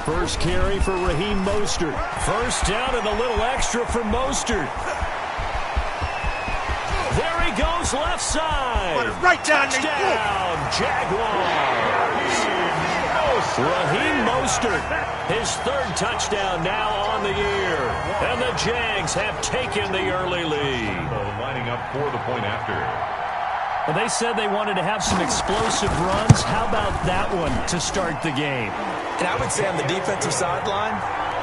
First carry for Raheem Mostert. First down and a little extra for Mostert. There he goes, left side. Right down. Touchdown, Jaguars. Raheem Mostert, his third touchdown now on the year. And the Jags have taken the early lead. Lining up for the point after. Well, they said they wanted to have some explosive runs. How about that one to start the game? And I would say on the defensive sideline,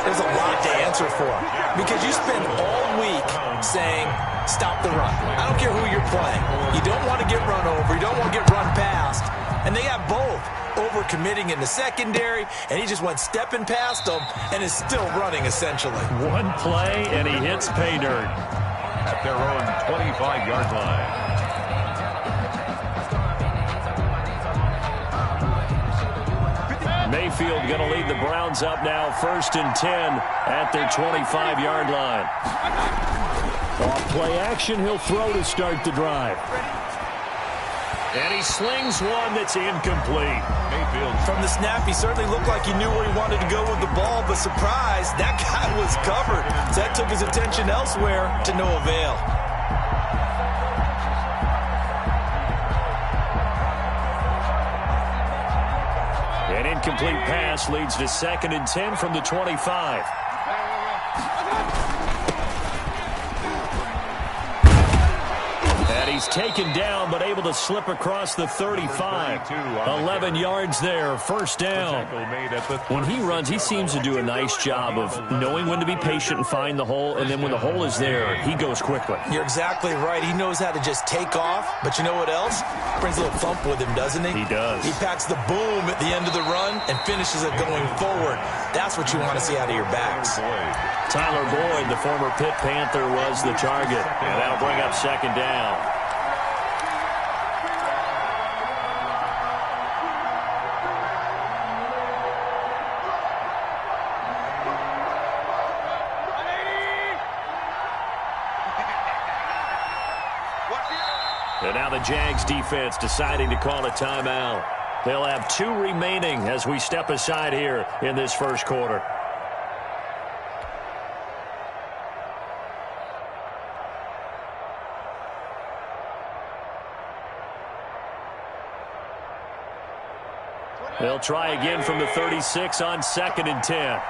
there's a lot to answer for. Because you spend all week saying, stop the run. I don't care who you're playing. You don't want to get run over. You don't want to get run past. And they have both. Overcommitting in the secondary, and he just went stepping past them and is still running, essentially. One play, and he hits pay dirt. At their own 25-yard line. Mayfield going to lead the Browns up now, 1st and 10 at their 25-yard line. Off play action, he'll throw to start the drive. And he slings one that's incomplete. Mayfield. From the snap, he certainly looked like he knew where he wanted to go with the ball, but surprise, that guy was covered. So that took his attention elsewhere to no avail. An incomplete pass leads to 2nd and 10 from the 25. He's taken down, but able to slip across the 35. 11 yards there, first down. When he runs, he seems to do a nice job of knowing when to be patient and find the hole, and then when the hole is there, he goes quickly. You're exactly right. He knows how to just take off, but you know what else? Brings a little thump with him, doesn't he? He does. He packs the boom at the end of the run and finishes it going forward. That's what you want to see out of your backs. Tyler Boyd, the former Pitt Panther, was the target, and that'll bring up 2nd down. And now the Jags defense deciding to call a timeout. They'll have 2 remaining as we step aside here in this first quarter. They'll try again from the 36 on 2nd and 10.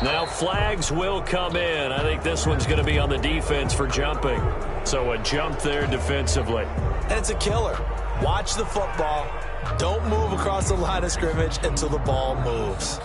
Now flags will come in. I think this one's going to be on the defense for jumping. So a jump there defensively. And it's a killer. Watch the football. Don't move across the line of scrimmage until the ball moves.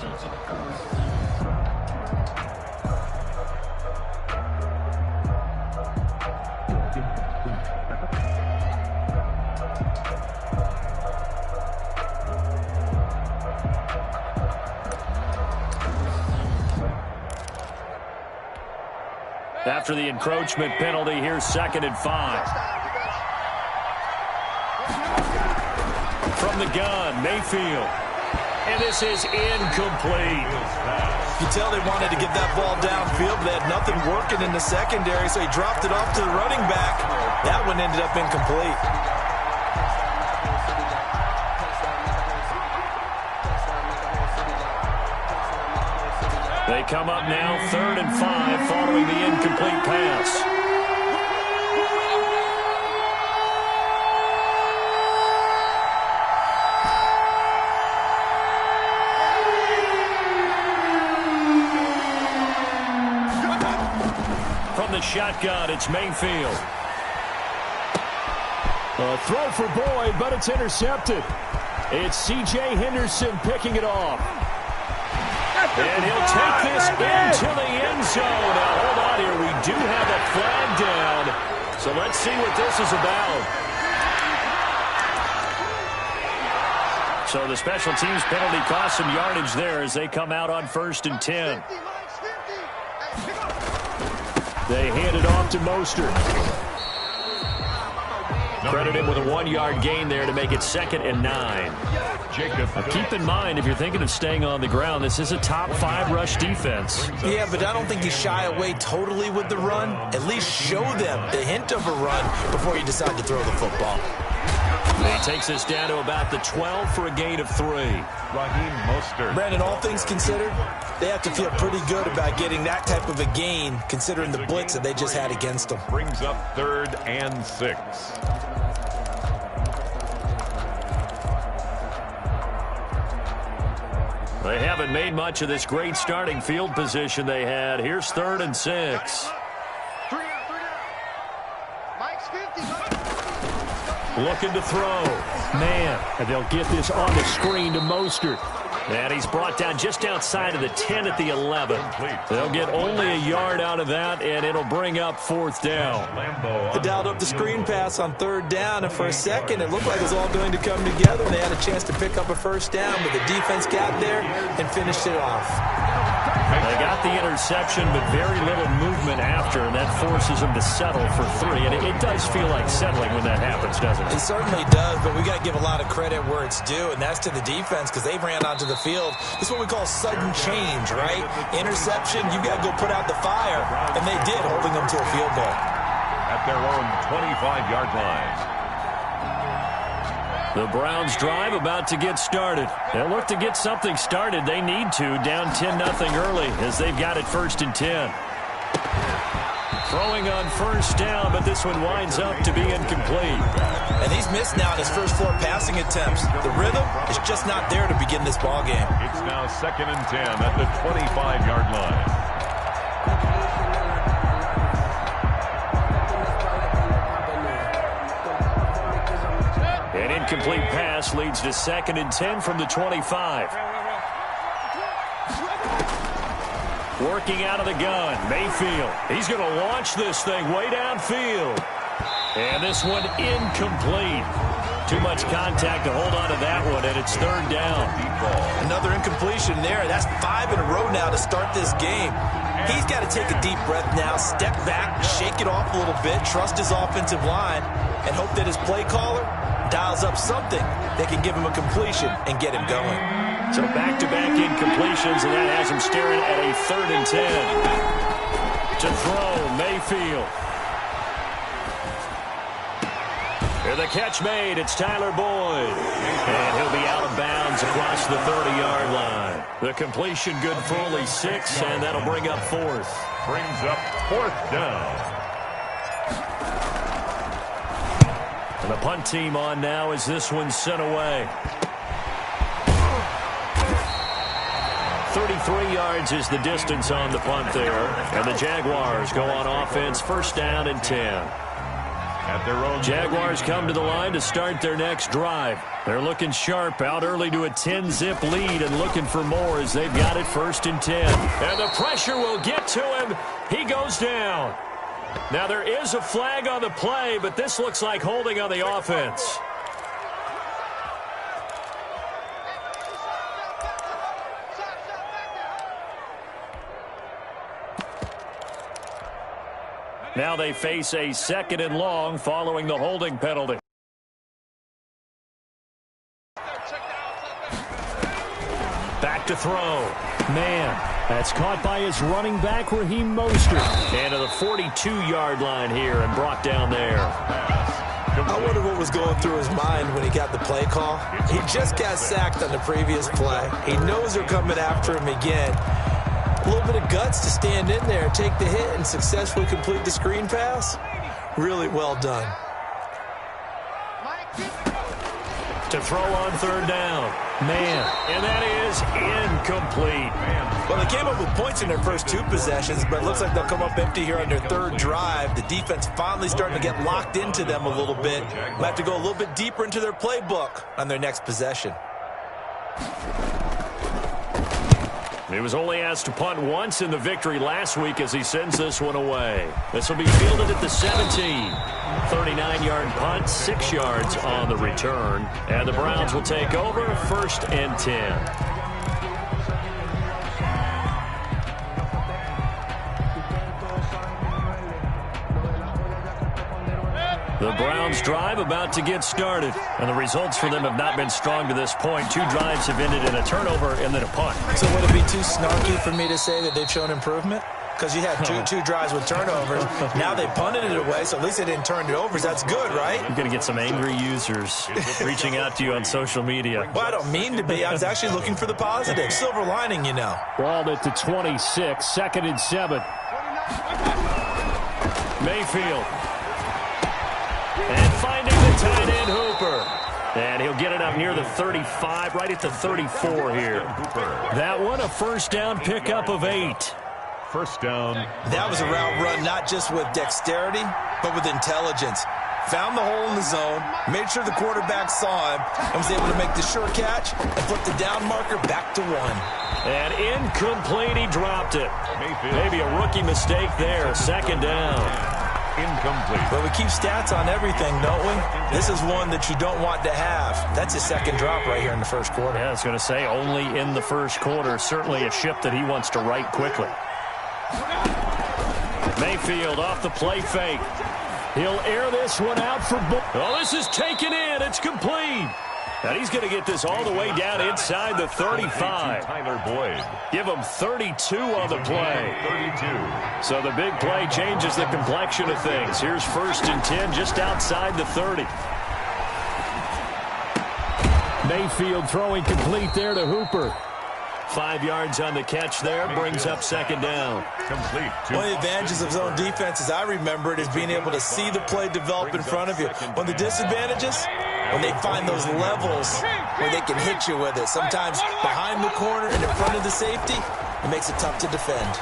After the encroachment penalty, here's 2nd and 5. From the gun, Mayfield. And this is incomplete. You tell they wanted to get that ball downfield, but they had nothing working in the secondary, so he dropped it off to the running back. That one ended up incomplete. They come up now 3rd and 5 following the incomplete pass. From the shotgun, it's Mayfield. A throw for Boyd, but it's intercepted. It's C.J. Henderson picking it off. And he'll take this into the end zone. Now, hold on here. We do have a flag down. So let's see what this is about. So the special teams penalty cost some yardage there as they come out on 1st and 10. They hand it off to Mostert. Credit him with a 1-yard gain there to make it 2nd and 9. Now, keep in mind, if you're thinking of staying on the ground, this is a top 5 rush defense. Yeah, but I don't think you shy away totally with the run. At least show them the hint of a run before you decide to throw the football. He takes us down to about the 12 for a gain of 3. Raheem Mostert. Brandon, all things considered, they have to feel pretty good about getting that type of a gain, considering the blitz that they just had against them. Brings up 3rd and 6. They haven't made much of this great starting field position they had. Here's 3rd and 6. Looking to throw. Man, and they'll get this on the screen to Mostert. And he's brought down just outside of the 10 at the 11. They'll get only a yard out of that, and it'll bring up 4th down. They dialed up the screen pass on 3rd down, and for a second, it looked like it was all going to come together. They had a chance to pick up a 1st down, but the defense got there and finished it off. They got the interception, but very little movement after, and that forces them to settle for 3. And it does feel like settling when that happens, doesn't it? It certainly does, but we got to give a lot of credit where it's due, and that's to the defense, because they ran onto the field. This is what we call sudden change, right? Interception, you got to go put out the fire, and they did, holding them to a field goal. At their own 25-yard line. The Browns drive about to get started. They'll look to get something started. They need to, down 10-0 early as they've got it 1st and 10. Throwing on 1st down, but this one winds up to be incomplete. And he's missed now in his first 4 passing attempts. The rhythm is just not there to begin this ball game. It's now 2nd and 10 at the 25-yard line. An incomplete pass leads to 2nd and 10 from the 25. Working out of the gun, Mayfield. He's going to launch this thing way downfield. And this one incomplete. Too much contact to hold on to that one, and it's 3rd down. Another incompletion there. That's 5 in a row now to start this game. He's got to take a deep breath now, step back, shake it off a little bit, trust his offensive line, and hope that his play caller dials up something that can give him a completion and get him going. So back-to-back incompletions, and that has him staring at a 3rd and 10. To throw, Mayfield. Here the catch made. It's Tyler Boyd. And he'll be out of bounds across the 30-yard line. The completion good for only 6, and that'll bring up 4th. Brings up 4th down. And the punt team on now as this one's sent away. 33 yards is the distance on the punt there. And the Jaguars go on offense, 1st down and 10. At their own Jaguars come to the line to start their next drive. They're looking sharp, out early to a 10-zip lead and looking for more as they've got it 1st and 10. And the pressure will get to him. He goes down. Now there is a flag on the play, but this looks like holding on the offense. Now they face a 2nd and long following the holding penalty. Back to throw. Man, that's caught by his running back, Raheem Mostert. And to the 42-yard line here and brought down there. I wonder what was going through his mind when he got the play call. He just got sacked on the previous play. He knows they're coming after him again. A little bit of guts to stand in there, take the hit, and successfully complete the screen pass. Really well done. To throw on 3rd down. Man, and that is incomplete. Well, they came up with points in their first 2 possessions, but it looks like they'll come up empty here on their 3rd drive. The defense finally starting to get locked into them a little bit. Might have to go a little bit deeper into their playbook on their next possession. He was only asked to punt once in the victory last week as he sends this one away. This will be fielded at the 17. 39-yard punt, 6 yards on the return. And the Browns will take over 1st and 10. The Browns drive about to get started. And the results for them have not been strong to this point. 2 drives have ended in a turnover and then a punt. So would it be too snarky for me to say that they've shown improvement? Because you had two drives with turnovers. Now they punted it away, so at least they didn't turn it over. So that's good, right? You're going to get some angry users reaching out to you on social media. Well, I don't mean to be. I was actually looking for the positive. Silver lining, you know. Balled at the 26, 2nd and 7. Mayfield. And finding the tight end, Hooper. And he'll get it up near the 35, right at the 34 here. That one, a first down pickup of 8. First down. That was a route run not just with dexterity, but with intelligence. Found the hole in the zone, made sure the quarterback saw him, and was able to make the sure catch and flip the down marker back to 1. And incomplete, he dropped it. Maybe a rookie mistake there, 2nd down. Incomplete. But we keep stats on everything, don't we? This is one that you don't want to have. That's his 2nd drop right here in the first quarter. Yeah, I was going to say only in the first quarter. Certainly a ship that he wants to right quickly. Mayfield off the play fake. He'll air this one out for... Oh, this is taken in. It's complete. And he's going to get this all the way down inside the 35. Tyler Boyd. Give him 32 on the play. 32. So the big play changes the complexion of things. Here's 1st and 10 just outside the 30. Mayfield throwing complete there to Hooper. 5 yards on the catch there, brings up 2nd down. Complete. One of the advantages of zone defense, as I remember it, is being able to see the play develop in front of you. One of the disadvantages, when they find those levels where they can hit you with it. Sometimes behind the corner and in front of the safety, it makes it tough to defend.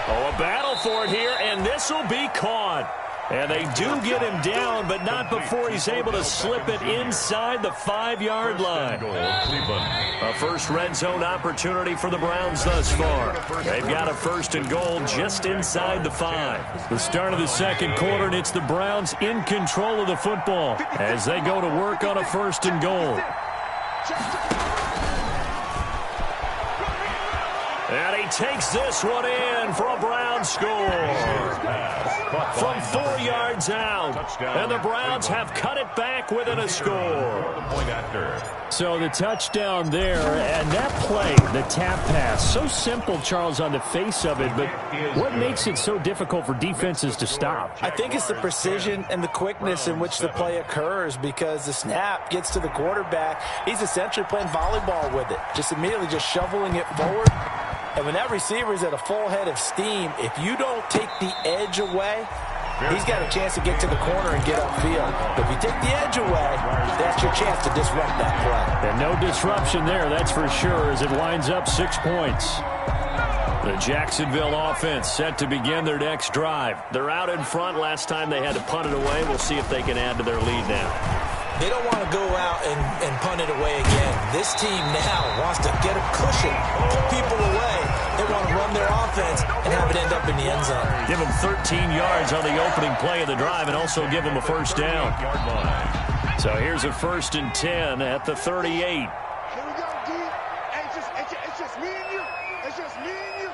Oh, a battle for it here, and this will be caught. And they do get him down, but not before he's able to slip it inside the 5-yard line. A first red zone opportunity for the Browns thus far. They've got a 1st and goal just inside the 5. The start of the second quarter, and it's the Browns in control of the football as they go to work on a 1st and goal. And he takes this one in for a Browns score. From 4 yards out. And the Browns have cut it back within a score. So the touchdown there, and that play, the tap pass, so simple, Charles, on the face of it, but what makes it so difficult for defenses to stop? I think it's the precision and the quickness in which the play occurs, because the snap gets to the quarterback. He's essentially playing volleyball with it, just immediately just shoveling it forward. And when that receiver is at a full head of steam, if you don't take the edge away, he's got a chance to get to the corner and get upfield. But if you take the edge away, that's your chance to disrupt that play. And no disruption there, that's for sure, as it winds up 6 points. The Jacksonville offense set to begin their next drive. They're out in front. Last time they had to punt it away. We'll see if they can add to their lead now. They don't want to go out and punt it away again. This team now wants to get a cushion, put people away. They want to run their offense and have it end up in the end zone. Give them 13 yards on the opening play of the drive and also give them a 1st down. So here's a 1st and 10 at the 38. Here we go, D. It's just me and you. It's just me and you.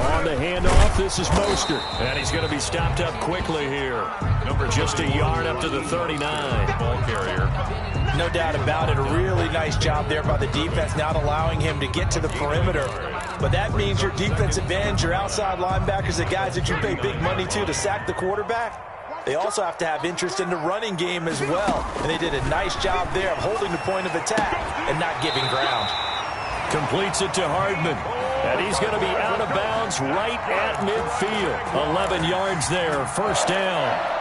On the handoff, this is Mostert. And he's going to be stopped up quickly here. Just a yard up to the 39. Ball carrier. No doubt about it. A really nice job there by the defense, not allowing him to get to the perimeter. But that means your defense advantage, your outside linebackers, the guys that you pay big money to sack the quarterback, they also have to have interest in the running game as well. And they did a nice job there of holding the point of attack and not giving ground. Completes it to Hardman. And he's going to be out of bounds right at midfield. 11 yards there, 1st down.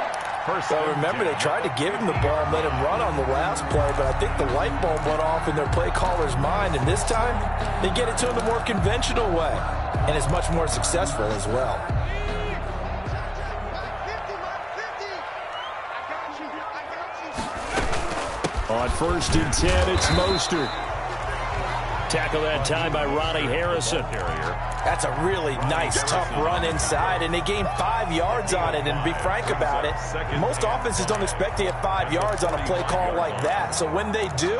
So remember, they tried to give him the ball and let him run on the last play, but I think the light bulb went off in their play caller's mind, and this time they get it to him the more conventional way, and it's much more successful as well. On 1st and 10, it's Mostert. Tackle that time by Ronnie Harrison. That's a really nice, tough run inside, and they gained 5 yards on it. And to be frank about it, most offenses don't expect to get 5 yards on a play call like that. So when they do,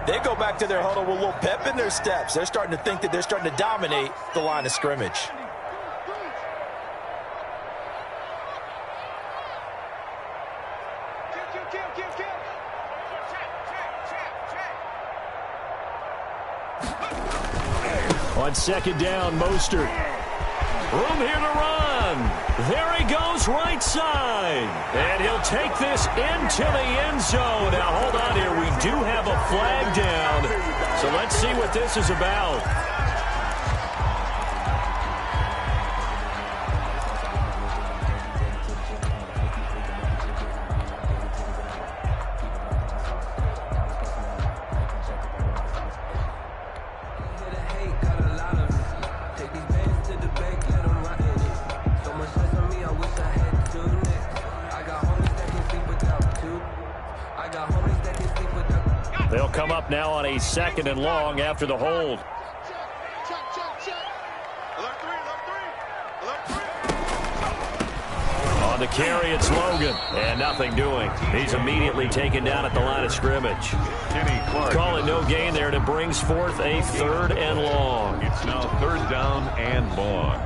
They go back to their huddle with a little pep in their steps. They're starting to think that they're starting to dominate the line of scrimmage. On second down, Mostert. Room here to run. There he goes right side. And he'll take this into the end zone. Now, hold on here. We do have a flag down. So let's see what this is about. They'll come up now on a 2nd and long after the hold. On the carry, it's Logan. And nothing doing. He's immediately taken down at the line of scrimmage. Call it no gain there, and it brings forth a 3rd and long. It's now 3rd down and long.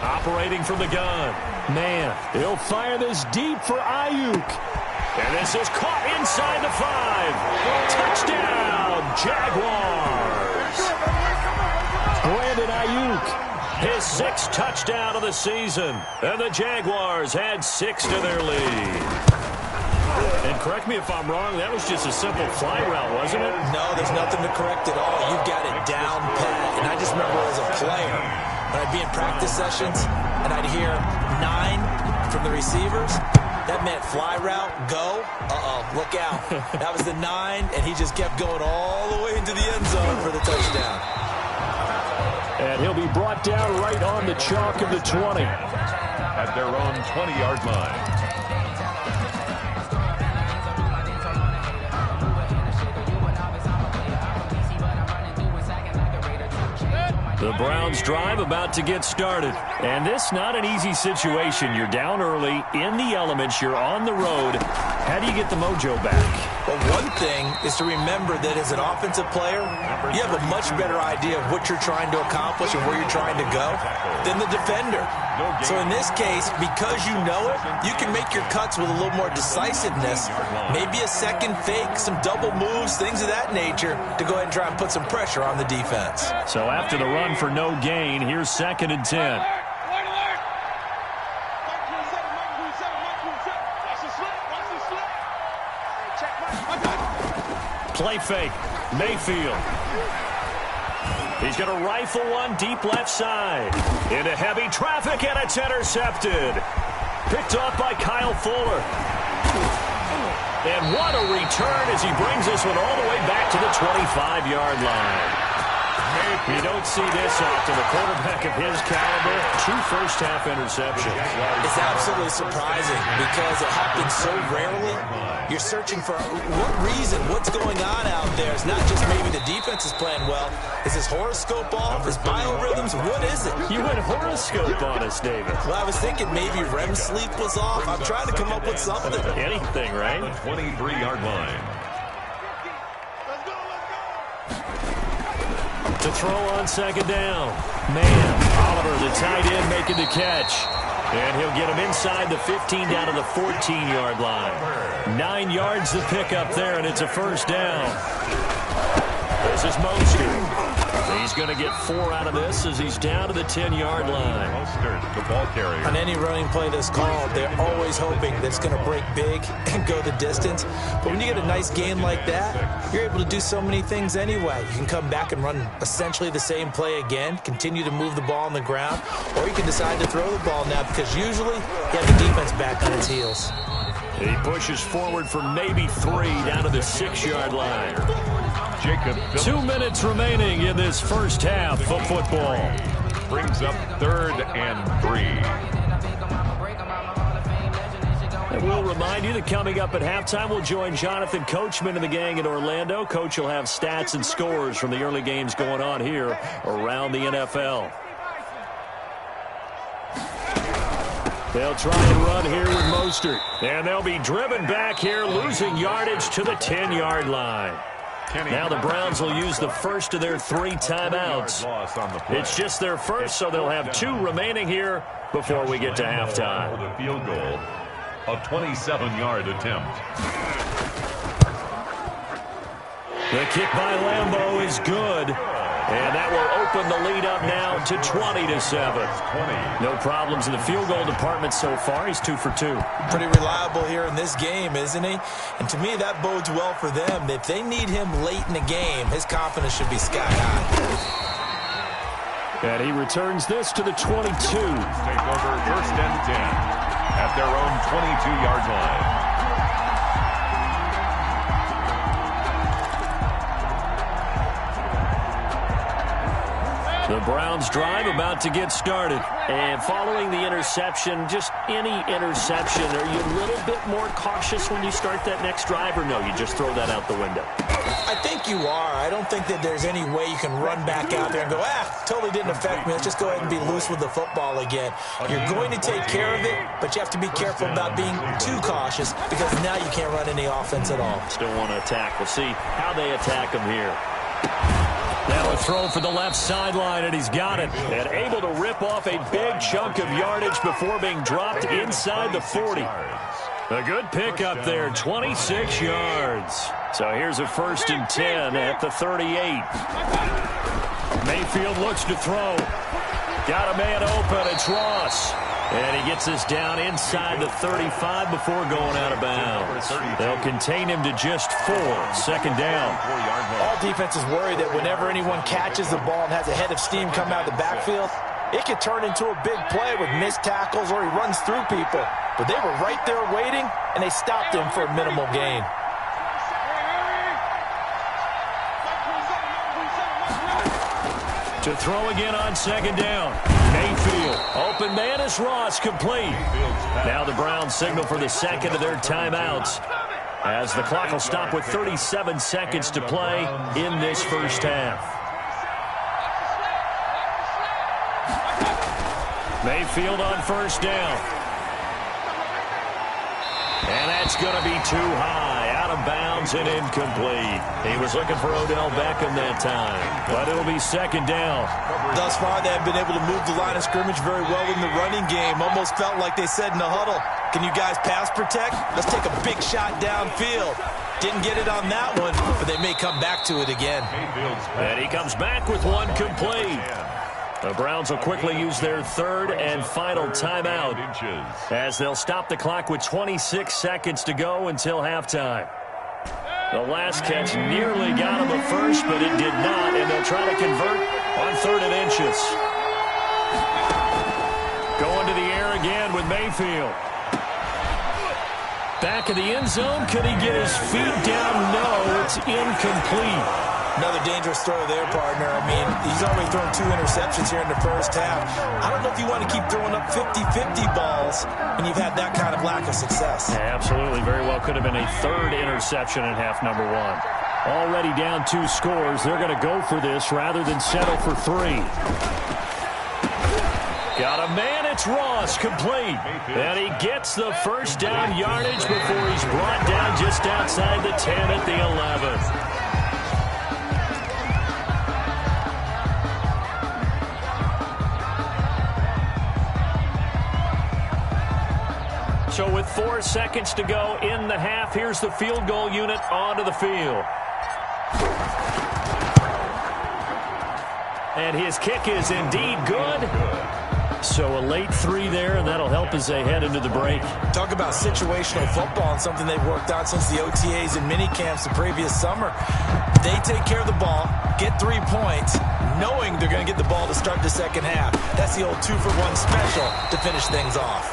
Operating from the gun. Man, he'll fire this deep for Ayuk. And this is caught inside the 5. Touchdown, Jaguars. Brandon Ayuk, his 6th touchdown of the season. And the Jaguars had 6 to their lead. And correct me if I'm wrong, that was just a simple fly route, wasn't it? No, there's nothing to correct at all. You've got it down pat. And I just remember as a player, when I'd be in practice sessions and I'd hear 9 from the receivers, that meant fly route, go, look out. That was the 9, and he just kept going all the way into the end zone for the touchdown. And he'll be brought down right on the chalk of the 20. At their own 20-yard line. The Browns drive about to get started. And this not an easy situation. You're down early, in the elements, you're on the road. How do you get the mojo back? Well, one thing is to remember that as an offensive player, you have a much better idea of what you're trying to accomplish and where you're trying to go than the defender. So in this case, because you know it, you can make your cuts with a little more decisiveness. Maybe a second fake, some double moves, things of that nature to go ahead and try and put some pressure on the defense. So after the run for no gain, here's 2nd and 10. Play fake. Mayfield. He's going to rifle one deep left side. Into heavy traffic, and it's intercepted. Picked off by Kyle Fuller. And what a return as he brings this one all the way back to the 25-yard line. You don't see this often. The quarterback of his caliber, 2 first-half interceptions. It's absolutely surprising because it happens so rarely. You're searching for what reason, what's going on out there. It's not just maybe the defense is playing well. Is his horoscope off? Is biorhythms? What is it? You went horoscope on us, David. Well, I was thinking maybe REM sleep was off. I'm trying to come up with something. Anything, right? 23-yard line. To throw on 2nd down. Man, Oliver, the tight end, making the catch. And he'll get him inside the 15 down to the 14-yard line. 9 yards to pick up there, and it's a 1st down. This is Mostert. He's going to get 4 out of this as he's down to the 10-yard line. Mostert, the ball carrier. On any running play that's called, they're always hoping that it's going to break big and go the distance. But when you get a nice gain like that, you're able to do so many things anyway. You can come back and run essentially the same play again, continue to move the ball on the ground, or you can decide to throw the ball now because usually you have the defense back on its heels. He pushes forward for maybe 3 down to the 6-yard line. Jacob Phillips. 2 minutes remaining in this first half of football. Brings up 3rd and 3. And we'll remind you that coming up at halftime, we'll join Jonathan Coachman and the gang in Orlando. Coach will have stats and scores from the early games going on here around the NFL. They'll try and run here with Mostert. And they'll be driven back here, losing yardage to the 10-yard line. Now the Browns will use the first of their 3 timeouts. It's just their first, so they'll have 2 remaining here before we get to halftime. The field goal, a 27-yard attempt. The kick by Lambeau is good. And that will open the lead up now to 20-7. No problems in the field goal department so far. He's 2 for 2. Pretty reliable here in this game, isn't he? And to me, that bodes well for them. If they need him late in the game, his confidence should be sky high. And he returns this to the 22. Take over 1st and 10 at their own 22-yard line. The Browns drive about to get started. And following the interception, just any interception, are you a little bit more cautious when you start that next drive, or no, you just throw that out the window? I think you are. I don't think that there's any way you can run back out there and go, totally didn't affect me. Let's just go ahead and be loose with the football again. You're going to take care of it, but you have to be careful about being too cautious because now you can't run any offense at all. Still want to attack. We'll see how they attack him here. Now a throw for the left sideline, and he's got it. And able to rip off a big chunk of yardage before being dropped inside the 40. A good pickup there, 26 yards. So here's a 1st and 10 at the 38. Mayfield looks to throw. Got a man open, it's Ross. And he gets this down inside the 35 before going out of bounds. They'll contain him to just 4. 2nd down. All defenses worry that whenever anyone catches the ball and has a head of steam come out of the backfield, it could turn into a big play with missed tackles or he runs through people. But they were right there waiting, and they stopped him for a minimal gain. To throw again on 2nd down. Mayfield. Open man is Ross, complete. Now the Browns signal for the 2nd of their timeouts, as the clock will stop with 37 seconds to play in this first half. Mayfield on 1st down. And that's going to be too high. Out of bounds and incomplete. He was looking for Odell Beckham that time, but it'll be 2nd down. Thus far, they have been able to move the line of scrimmage very well in the running game. Almost felt like they said in the huddle, can you guys pass protect? Let's take a big shot downfield. Didn't get it on that one, but they may come back to it again. And he comes back with one complete. The Browns will quickly use their 3rd and final timeout, as they'll stop the clock with 26 seconds to go until halftime. The last catch nearly got him a first, but it did not, and they'll try to convert on 3rd and inches. Going to the air again with Mayfield. Back of the end zone. Could he get his feet down? No, it's incomplete. Another dangerous throw there, partner. I mean, he's already thrown 2 interceptions here in the first half. I don't know if you want to keep throwing up 50-50 balls when you've had that kind of lack of success. Yeah, absolutely. Very well could have been a 3rd interception in half number 1. Already down 2 scores. They're going to go for this rather than settle for 3. Got a man, it's Ross, complete. And he gets the 1st down yardage before he's brought down just outside the 10 at the 11. So with 4 seconds to go in the half, here's the field goal unit onto the field. And his kick is indeed good. So a late 3 there, and that'll help as they head into the break. Talk about situational football and something they've worked on since the OTAs and mini camps the previous summer. They take care of the ball, get 3 points, knowing they're going to get the ball to start the second half. That's the old 2-for-1 special to finish things off.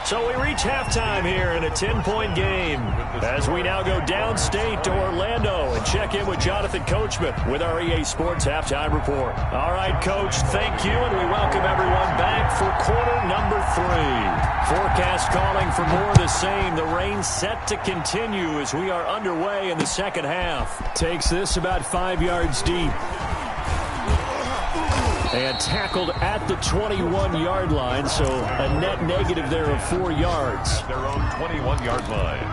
So we reach halftime here in a 10-point game as we now go downstate to Orlando and check in with Jonathan Coachman with our EA Sports Halftime Report. All right, Coach, thank you, and we welcome everyone back for quarter number 3. Forecast calling for more of the same. The rain set to continue as we are underway in the second half. Takes this about 5 yards deep. And tackled at the 21-yard line, so a net negative there of 4 yards. At their own 21-yard line.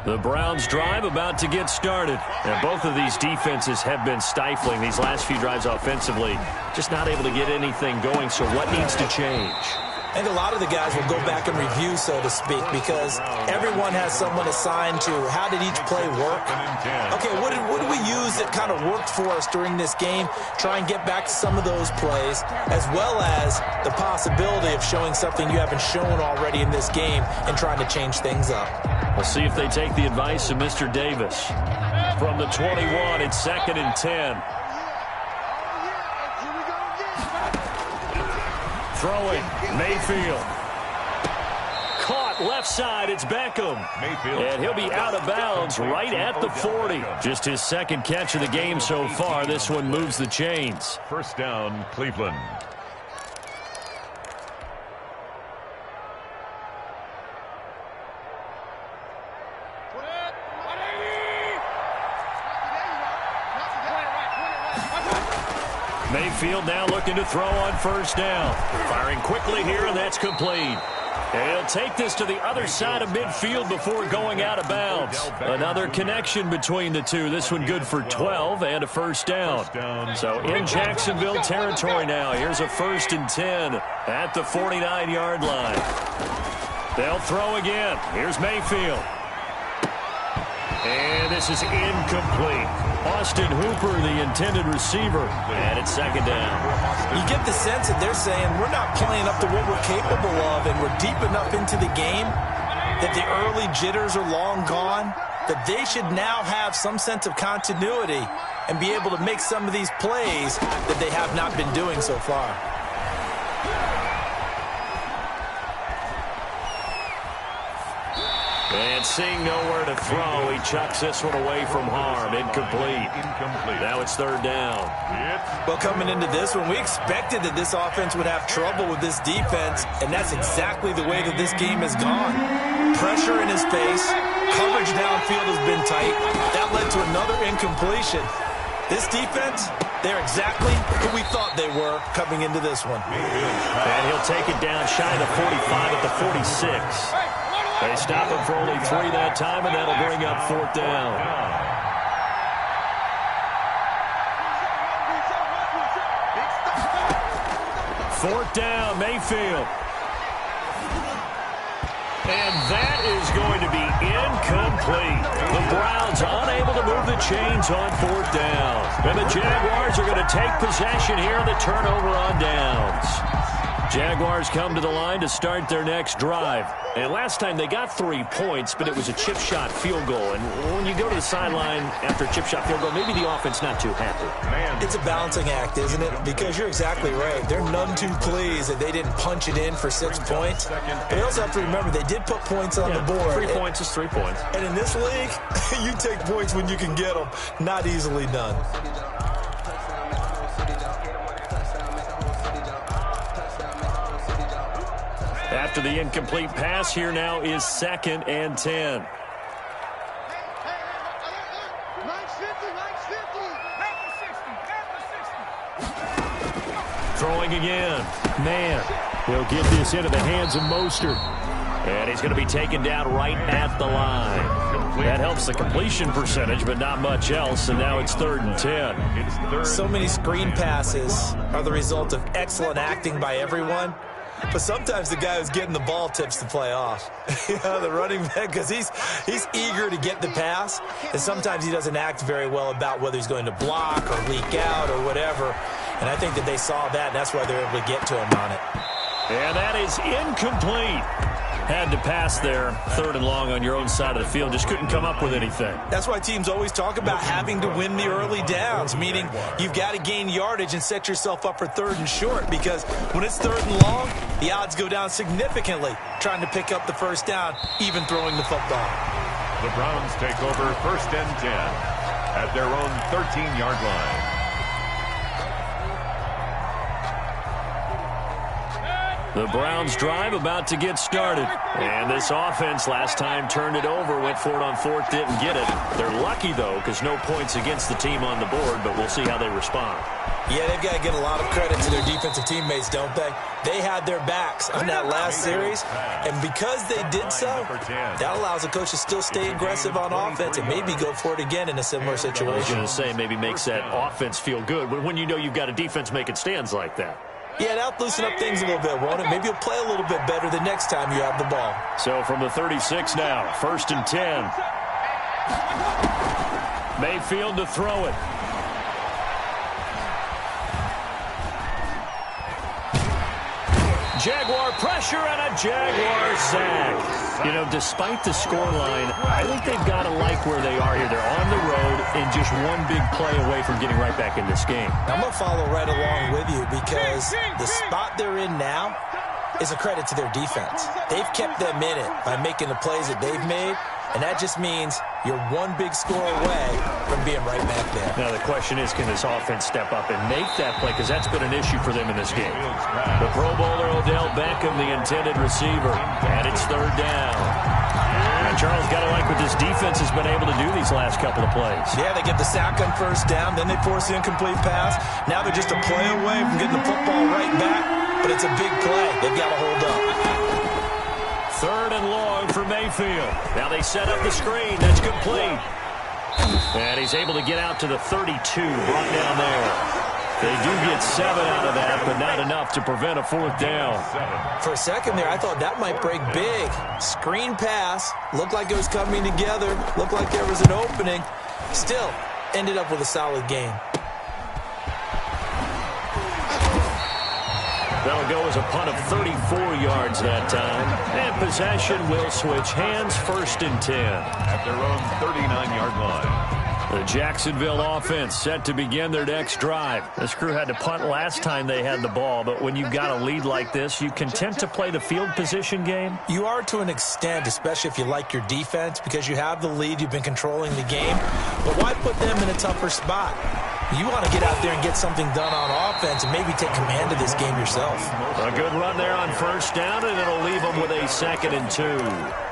The Browns drive about to get started. And both of these defenses have been stifling these last few drives offensively. Just not able to get anything going, so what needs to change? I think a lot of the guys will go back and review, so to speak, because everyone has someone assigned to how did each play work. Okay, what did we use that kind of worked for us during this game? Try and get back to some of those plays, as well as the possibility of showing something you haven't shown already in this game and trying to change things up. We'll see if they take the advice of Mr. Davis. From the 21, it's 2nd and 10. Throwing, Mayfield. Caught left side, it's Beckham. Mayfield. And he'll be out of bounds right at the 40. Just his second catch of the game so far. This one moves the chains. First down, Cleveland. Mayfield now looking to throw on first down. Firing quickly here, and that's complete. And he'll take this to the other side of midfield before going out of bounds. Another connection between the two. This one good for 12 and a first down. So in Jacksonville territory now. Here's a 1st and 10 at the 49-yard line. They'll throw again. Here's Mayfield. And this is incomplete. Austin Hooper, the intended receiver, and it's 2nd down. You get the sense that they're saying we're not playing up to what we're capable of, and we're deep enough into the game that the early jitters are long gone, that they should now have some sense of continuity and be able to make some of these plays that they have not been doing so far. And seeing nowhere to throw, he chucks this one away from harm. Incomplete. Now it's 3rd down. Well, coming into this one, we expected that this offense would have trouble with this defense, and that's exactly the way that this game has gone. Pressure in his face, coverage downfield has been tight. That led to another incompletion. This defense, they're exactly who we thought they were coming into this one. And he'll take it down shy of the 45 at the 46. They stop him for only 3 that time, and that'll bring up 4th down. 4th down, Mayfield. And that is going to be incomplete. The Browns unable to move the chains on 4th down. And the Jaguars are going to take possession here, the turnover on downs. Jaguars come to the line to start their next drive. And last time they got 3 points, but it was a chip shot field goal. And when you go to the sideline after a chip shot field goal, maybe the offense not too happy. It's a balancing act, isn't it? Because you're exactly right. They're none too pleased that they didn't punch it in for 6 points. But you also have to remember they did put points on the board. 3 points is 3 points. And in this league, you take points when you can get them. Not easily done. After the incomplete pass, here now is 2nd and 10. Throwing again. Man, he'll get this into the hands of Mostert. And he's going to be taken down right at the line. That helps the completion percentage, but not much else. And now it's 3rd and 10. So many screen passes are the result of excellent acting by everyone. But sometimes the guy who's getting the ball tips the play off. The running back, because he's eager to get the pass, and sometimes he doesn't act very well about whether he's going to block or leak out or whatever. And I think that they saw that, and that's why they're able to get to him on it. And that is incomplete. Had to pass there, 3rd and long on your own side of the field. Just couldn't come up with anything. That's why teams always talk about having to win the early downs, meaning you've got to gain yardage and set yourself up for 3rd and short, because when it's 3rd and long, the odds go down significantly trying to pick up the first down, even throwing the football. The Browns take over 1st and 10 at their own 13-yard line. The Browns drive about to get started. And this offense last time turned it over, went for it on 4th, didn't get it. They're lucky, though, because no points against the team on the board, but we'll see how they respond. Yeah, they've got to get a lot of credit to their defensive teammates, don't they? They had their backs on that last series, and because they did so, that allows the coach to still stay aggressive on offense and maybe go for it again in a similar situation. I was going to say maybe makes that offense feel good, but when you know you've got a defense making stands like that. Yeah, that'll loosen up things a little bit, won't it? Maybe you'll play a little bit better the next time you have the ball. So from the 36 now, 1st and 10. Mayfield to throw it. Jaguar pressure and a Jaguar sack. You know, despite the scoreline, I think they've got to like where they are here. They're on the road and just one big play away from getting right back in this game. I'm going to follow right along with you because the spot they're in now is a credit to their defense. They've kept them in it by making the plays that they've made, and that just means you're one big score away from being right back there. Now the question is, can this offense step up and make that play? Because that's been an issue for them in this game. The Pro Bowler Odell Beckham, the intended receiver, and it's 3rd down. And Charles, got to like what this defense has been able to do these last couple of plays. Yeah, they get the sack on 1st down, then they force the incomplete pass. Now they're just a play away from getting the football right back, but it's a big play. They've got to hold up. 3rd and long for Mayfield. Now they set up the screen. That's complete. And he's able to get out to the 32, brought down there. They do get 7 out of that, but not enough to prevent a 4th down. For a second there, I thought that might break big. Screen pass. Looked like it was coming together. Looked like there was an opening. Still, ended up with a solid game. That'll go as a punt of 34 yards that time. And possession will switch hands, 1st and 10. At their own 39-yard line. The Jacksonville offense set to begin their next drive. This crew had to punt last time they had the ball, but when you've got a lead like this, you content to play the field position game? You are to an extent, especially if you like your defense, because you have the lead, you've been controlling the game. But why put them in a tougher spot? You want to get out there and get something done on offense and maybe take command of this game yourself. A good run there on 1st down, and it'll leave them with a 2nd and 2.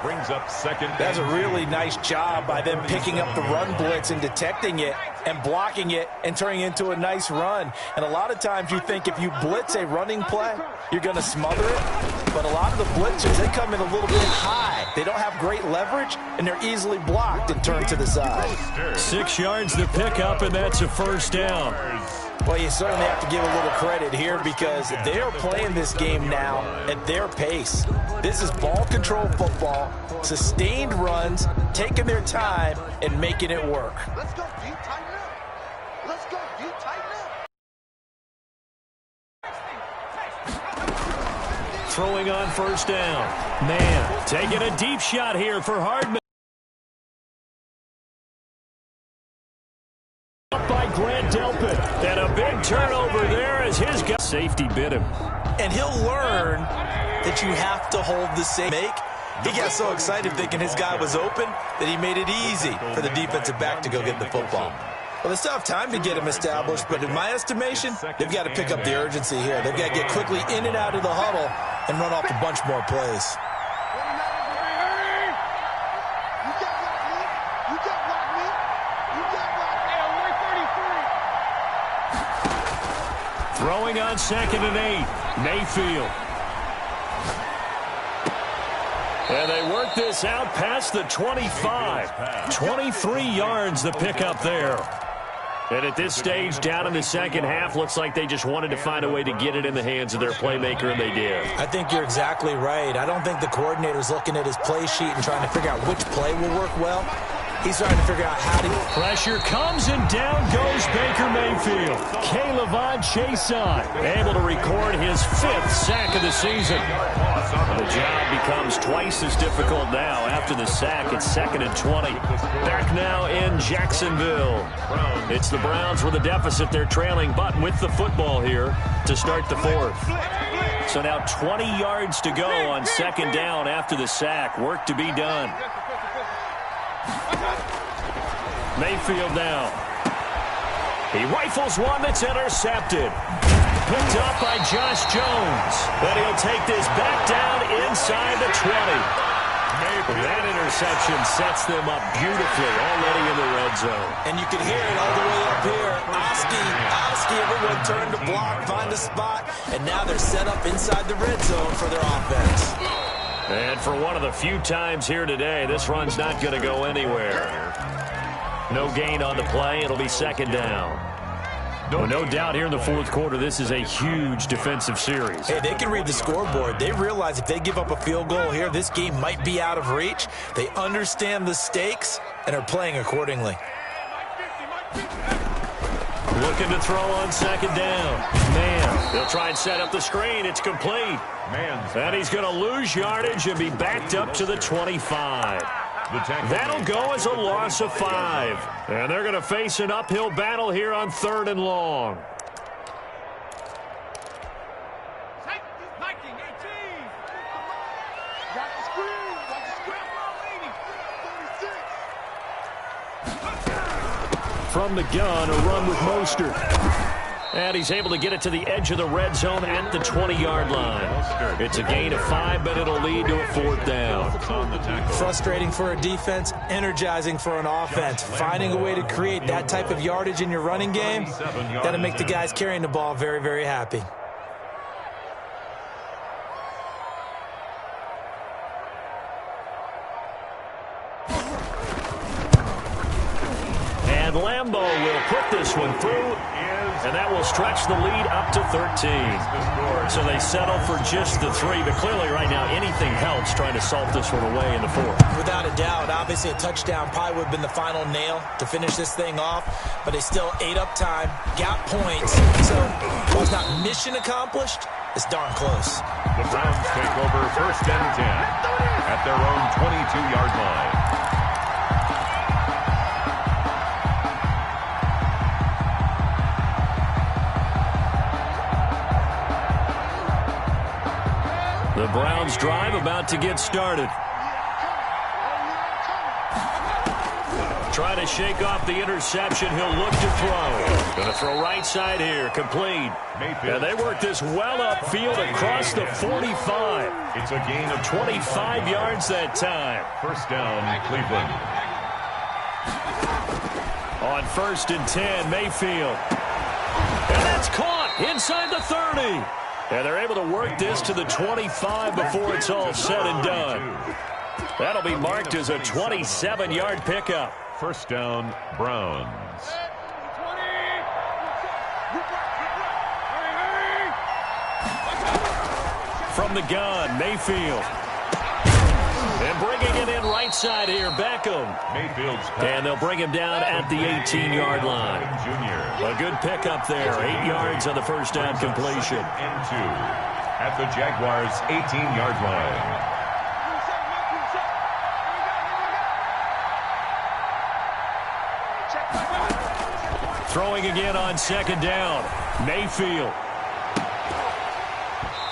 Brings up 2nd. That's a really nice job by them picking up the run blitz and detecting it and blocking it and turning it into a nice run. And a lot of times you think if you blitz a running play, you're going to smother it. But a lot of the blitzers, they come in a little bit high. They don't have great leverage, and they're easily blocked and turned to the side. 6 yards to pick up, and that's a 1st down. Well, you certainly have to give a little credit here because they are playing this game now at their pace. This is ball control football, sustained runs, taking their time, and making it work. Let's go, D, tighten up. Let's go, D, tighten up. Throwing on 1st down. Man, taking a deep shot here for Hardman. By Grant Delpit. And a big turnover there as his guy. Safety bit him. And he'll learn that you have to hold the same make. He got so excited thinking his guy was open that he made it easy for the defensive back to go get the football. Well, they still have time to get him established, but in my estimation, they've got to pick up the urgency here. They've got to get quickly in and out of the huddle and run off a bunch more plays. Throwing on 2nd and 8. Mayfield. And they work this out past the 25. 23 yards the pickup there. And at this stage, down in the second half, looks like they just wanted to find a way to get it in the hands of their playmaker, and they did. I think you're exactly right. I don't think the coordinator's looking at his play sheet and trying to figure out which play will work well. He's trying to figure out how to... Pressure comes, and down goes Baker Mayfield. K'Lavon Chaisson able to record his 5th sack of the season. The job becomes twice as difficult now after the sack. It's 2nd and 20. Back now in Jacksonville. It's the Browns with a deficit. They're trailing, but with the football here to start the 4th. So now 20 yards to go on 2nd down after the sack. Work to be done. Mayfield now. He rifles one that's intercepted. Picked up by Josh Jones. But he'll take this back down inside the 20. That interception sets them up beautifully already in the red zone. And you can hear it all the way up here. Oski, everyone turned to block, find a spot, and now they're set up inside the red zone for their offense. And for one of the few times here today, this run's not going to go anywhere. No gain on the play. It'll be 2nd down. No doubt here in the 4th quarter, this is a huge defensive series. Hey, they can read the scoreboard. They realize if they give up a field goal here, this game might be out of reach. They understand the stakes and are playing accordingly. Looking to throw on 2nd down. Man, they'll try and set up the screen. It's complete. And he's going to lose yardage and be backed up to the 25. That'll go as a loss of 5. And they're going to face an uphill battle here on 3rd and long. From the gun, a run with Mostert. And he's able to get it to the edge of the red zone at the 20-yard line. It's a gain of 5, but it'll lead to a 4th down. Frustrating for a defense, energizing for an offense. Finding a way to create that type of yardage in your running game, got to make the guys carrying the ball very, very happy. And Lambeau will put this one through. And that will stretch the lead up to 13. So they settle for just the 3. But clearly right now anything helps trying to salt this one away in the 4th. Without a doubt, obviously a touchdown probably would have been the final nail to finish this thing off. But they still ate up time, got points. So while it's not mission accomplished, it's darn close. The Browns take over 1st and 10 at their own 22-yard line. The Browns drive about to get started. Trying to shake off the interception. He'll look to throw. Going to throw right side here. Complete. And they work this well upfield across the 45. It's a gain of 25 yards that time. 1st down, Cleveland. On 1st and 10, Mayfield. And that's caught inside the 30. And they're able to work this to the 25 before it's all said and done. That'll be marked as a 27-yard pickup. 1st down, Browns. From the gun, Mayfield. And bringing it in right side here, Beckham. And they'll bring him down at the 18-yard line. A good pickup there. 8 yards on the 1st down completion. And 2 at the Jaguars' 18-yard line. Throwing again on 2nd down. Mayfield.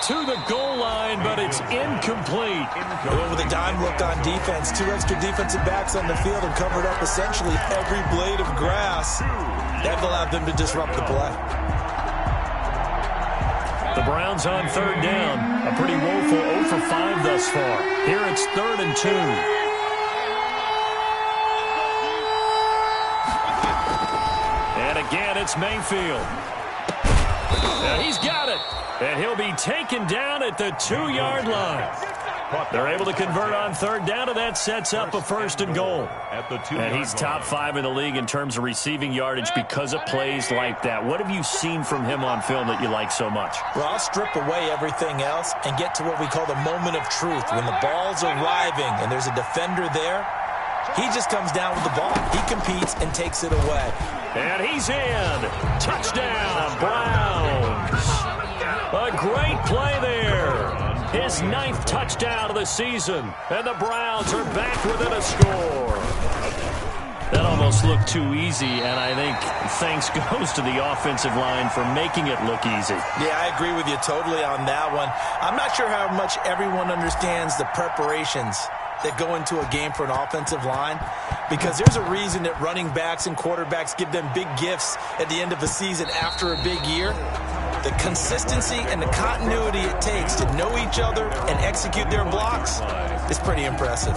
To the goal line, but it's incomplete. Well, with a dime look on defense, 2 extra defensive backs on the field have covered up essentially every blade of grass. That allowed them to disrupt the play. The Browns on 3rd down. A pretty woeful 0 for 5 thus far. Here it's 3rd and 2. And again, it's Mayfield. And he's got it. And he'll be taken down at the 2-yard line. They're able to convert on 3rd down, and that sets up a 1st and goal. And he's top 5 in the league in terms of receiving yardage because of plays like that. What have you seen from him on film that you like so much? Well, I'll strip away everything else and get to what we call the moment of truth. When the ball's arriving and there's a defender there, he just comes down with the ball. He competes and takes it away. And he's in. Touchdown, Browns. A great play there. His 9th touchdown of the season. And the Browns are back within a score. That almost looked too easy, and I think thanks goes to the offensive line for making it look easy. Yeah, I agree with you totally on that one. I'm not sure how much everyone understands the preparations that go into a game for an offensive line, because there's a reason that running backs and quarterbacks give them big gifts at the end of a season after a big year. The consistency and the continuity it takes to know each other and execute their blocks is pretty impressive.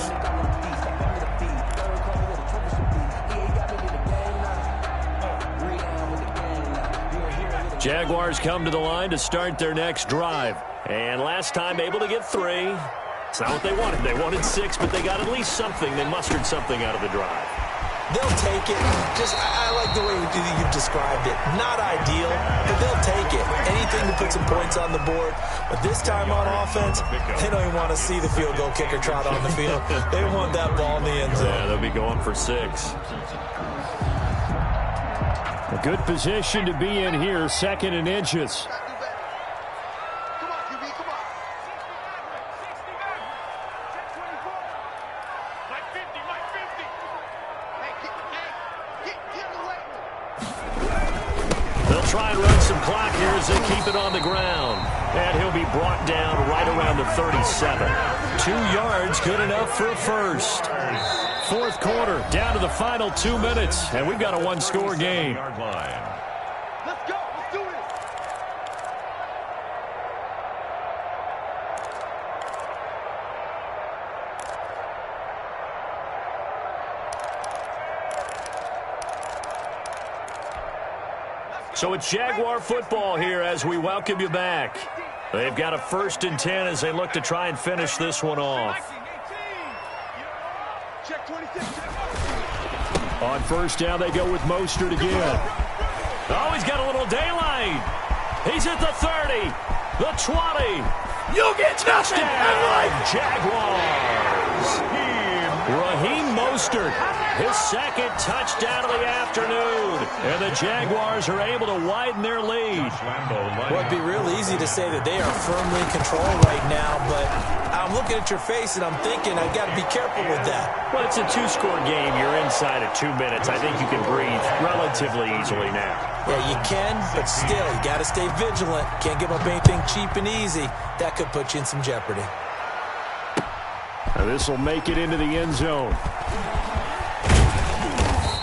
Jaguars come to the line to start their next drive. And last time able to get 3. It's not what they wanted. They wanted 6, but they got at least something. They mustered something out of the drive. They'll take it. I like the way you've described it. Not ideal, but they'll take it. Anything to put some points on the board. But this time on offense, they don't even want to see the field goal kicker trot on the field. They want that ball in the end zone. Yeah, they'll be going for 6. A good position to be in here, 2nd and inches. Come on, QB, come on. Mike 50, Mike 50. Hey, get away. They'll try and run some clock here as they keep it on the ground. And he'll be brought down right around the 37. 2 yards, good enough for a first. 4th quarter, down to the final 2 minutes, and we've got a 1-score game. Let's go. Let's do it. So it's Jaguar football here as we welcome you back. They've got a 1st and 10 as they look to try and finish this one off. Check 26. On 1st down, they go with Mostert again. Oh, he's got a little daylight. He's at the 30, the 20. You get touchdown, Jaguars. Raheem Mostert, his 2nd touchdown of the afternoon. And the Jaguars are able to widen their lead. Well, it'd be real easy to say that they are firmly in control right now, but I'm looking at your face and I'm thinking I've got to be careful with that. Well, it's a 2-score game. You're inside of 2 minutes. I think you can breathe relatively easily now. Yeah, you can, but still, you got to stay vigilant. Can't give up anything cheap and easy. That could put you in some jeopardy. This will make it into the end zone.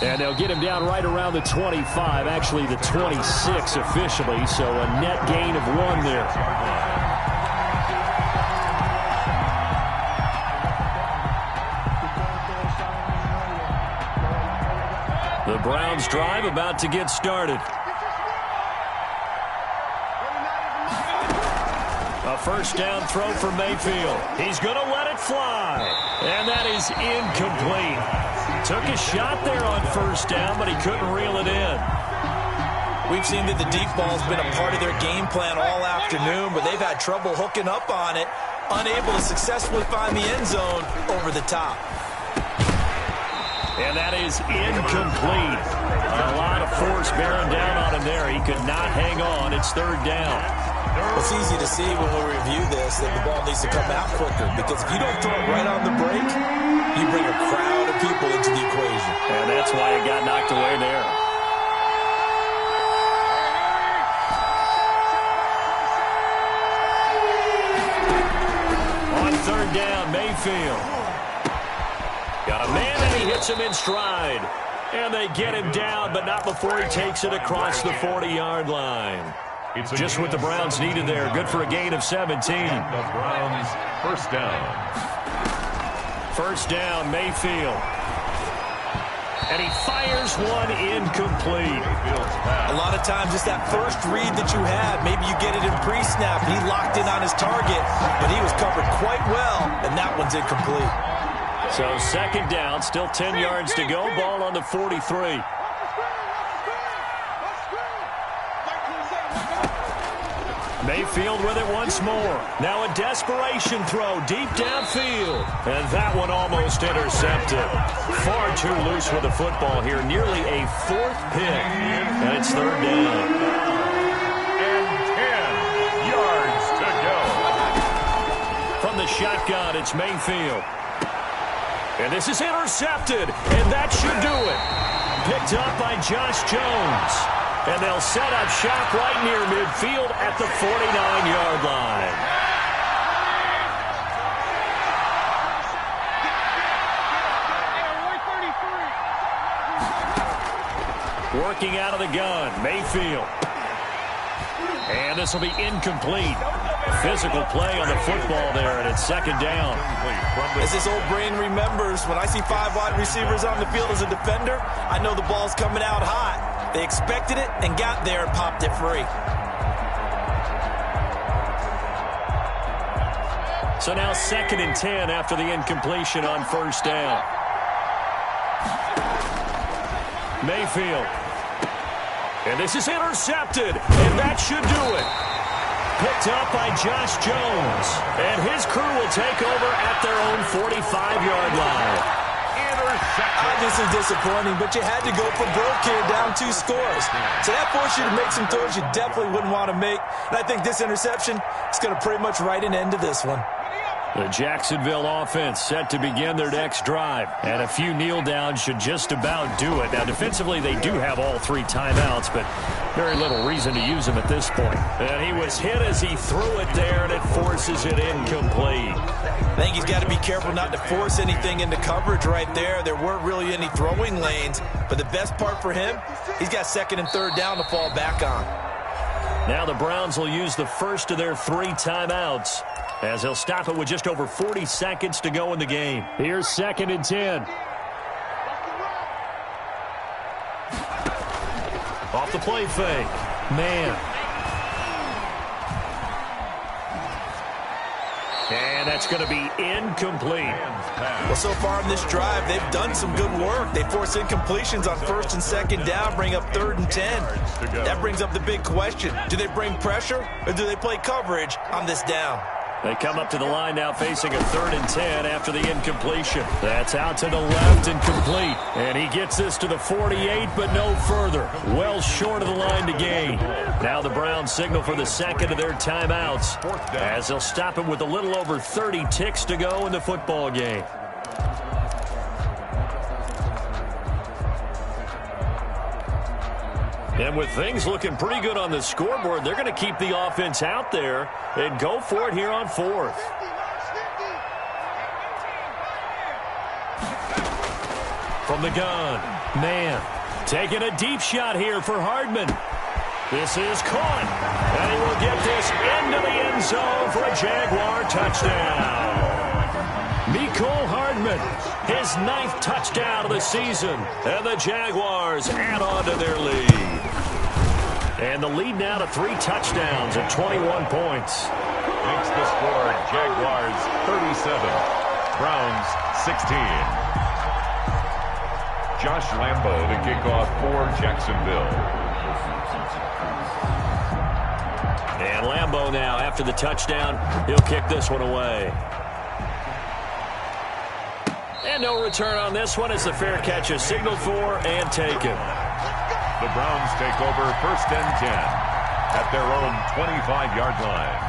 And they'll get him down right around the 25, actually the 26 officially, so a net gain of 1 there. The Browns drive about to get started. A 1st down throw for Mayfield. He's going to let it fly. And that is incomplete. Took a shot there on 1st down, but he couldn't reel it in. We've seen that the deep ball's been a part of their game plan all afternoon, but they've had trouble hooking up on it, unable to successfully find the end zone over the top. And that is incomplete. A lot of force bearing down on him there. He could not hang on. It's 3rd down. It's easy to see when we review this that the ball needs to come out quicker, because if you don't throw it right on the break, you bring a crowd of people into the equation. And that's why it got knocked away there. On 3rd down, Mayfield. Got a man and he hits him in stride. And they get him down, but not before he takes it across the 40-yard line. Just what the Browns needed there. Good for a gain of 17. The Browns 1st down. 1st down, Mayfield. And he fires one incomplete. A lot of times it's that first read that you have. Maybe you get it in pre-snap. He locked in on his target, but he was covered quite well, and that one's incomplete. So 2nd down, still 10 yards to go. Ball on the 43. Mayfield with it once more. Now a desperation throw deep downfield. And that one almost intercepted. Far too loose with the football here. Nearly a 4th pick. And it's 3rd down. And 10 yards to go. shotgun. It's Mayfield. And this is intercepted, and that should do it. Picked up by Josh Jones. And they'll set up shop right near midfield at the 49-yard line. Working out of the gun, Mayfield. And this will be incomplete. Physical play on the football there, and it's second down. As this old brain remembers, when I see 5 wide receivers on the field as a defender, I know the ball's coming out hot. They expected it and got there and popped it free. So now 2nd and 10 after the incompletion on first down. Mayfield. And this is intercepted, and that should do it. Picked up by Josh Jones. And his crew will take over at their own 45-yard line. This is disappointing, but you had to go for broke here, down 2 scores. So that forced you to make some throws you definitely wouldn't want to make. And I think this interception is going to pretty much write an end to this one. The Jacksonville offense set to begin their next drive. And a few kneel downs should just about do it. Now, defensively, they do have all 3 timeouts, but very little reason to use them at this point. And he was hit as he threw it there, and it forces it incomplete. I think he's got to be careful not to force anything into coverage right there. There weren't really any throwing lanes, but the best part for him, he's got 2nd and 3rd down to fall back on. Now the Browns will use the first of their 3 timeouts, as they'll stop it with just over 40 seconds to go in the game. Here's 2nd and 10. Off the play fake. Man. And that's going to be incomplete. Well, so far in this drive, they've done some good work. They force incompletions on 1st and 2nd down, bring up 3rd and 10. That brings up the big question. Do they bring pressure, or do they play coverage on this down? They come up to the line now facing a 3rd and 10 after the incompletion. That's out to the left and complete. And he gets this to the 48, but no further. Well short of the line to gain. Now the Browns signal for the 2nd of their timeouts, as they'll stop it with a little over 30 ticks to go in the football game. And with things looking pretty good on the scoreboard, they're going to keep the offense out there and go for it here on 4th. From the gun, man, taking a deep shot here for Hardman. This is caught, and he will get this into the end zone for a Jaguar touchdown. Mecole Hardman, his 9th touchdown of the season, and the Jaguars add on to their lead. And the lead now to 3 touchdowns at 21 points. Makes the score Jaguars 37, Browns 16. Josh Lambo to kick off for Jacksonville. And Lambo now, after the touchdown, he'll kick this one away. And no return on this one as the fair catch is signaled for and taken. The Browns take over 1st and 10 at their own 25-yard line.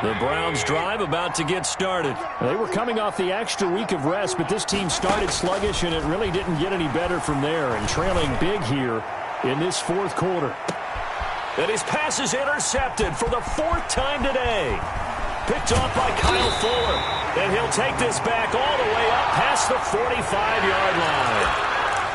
The Browns drive about to get started. They were coming off the extra week of rest, but this team started sluggish, and it really didn't get any better from there, and trailing big here in this 4th quarter. And his pass is intercepted for the 4th time today. Picked off by Kyle Fuller. And he'll take this back all the way up past the 45-yard line.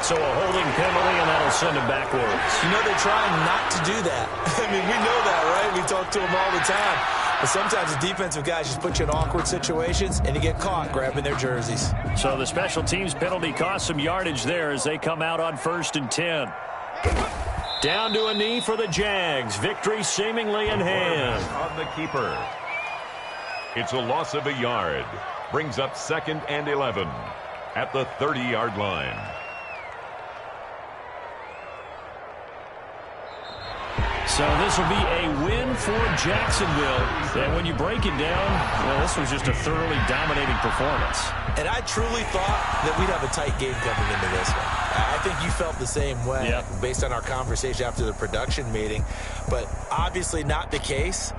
So a holding penalty, and that'll send him backwards. You know, they're trying not to do that. I mean, we know that, right? We talk to them all the time. But sometimes the defensive guys just put you in awkward situations, and you get caught grabbing their jerseys. So the special teams penalty cost some yardage there as they come out on 1st and 10. Down to a knee for the Jags. Victory seemingly in hand. On the keeper. It's a loss of a yard. Brings up 2nd and 11 at the 30-yard line. So this will be a win for Jacksonville. And when you break it down, well, this was just a thoroughly dominating performance. And I truly thought that we'd have a tight game coming into this one. I think you felt the same way based on our conversation after the production meeting. But obviously not the case.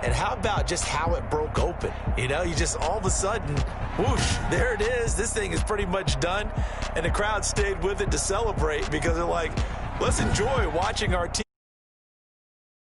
And how about just how it broke open? You know, you just all of a sudden, whoosh, there it is. This thing is pretty much done. And the crowd stayed with it to celebrate because they're like, let's enjoy watching our team.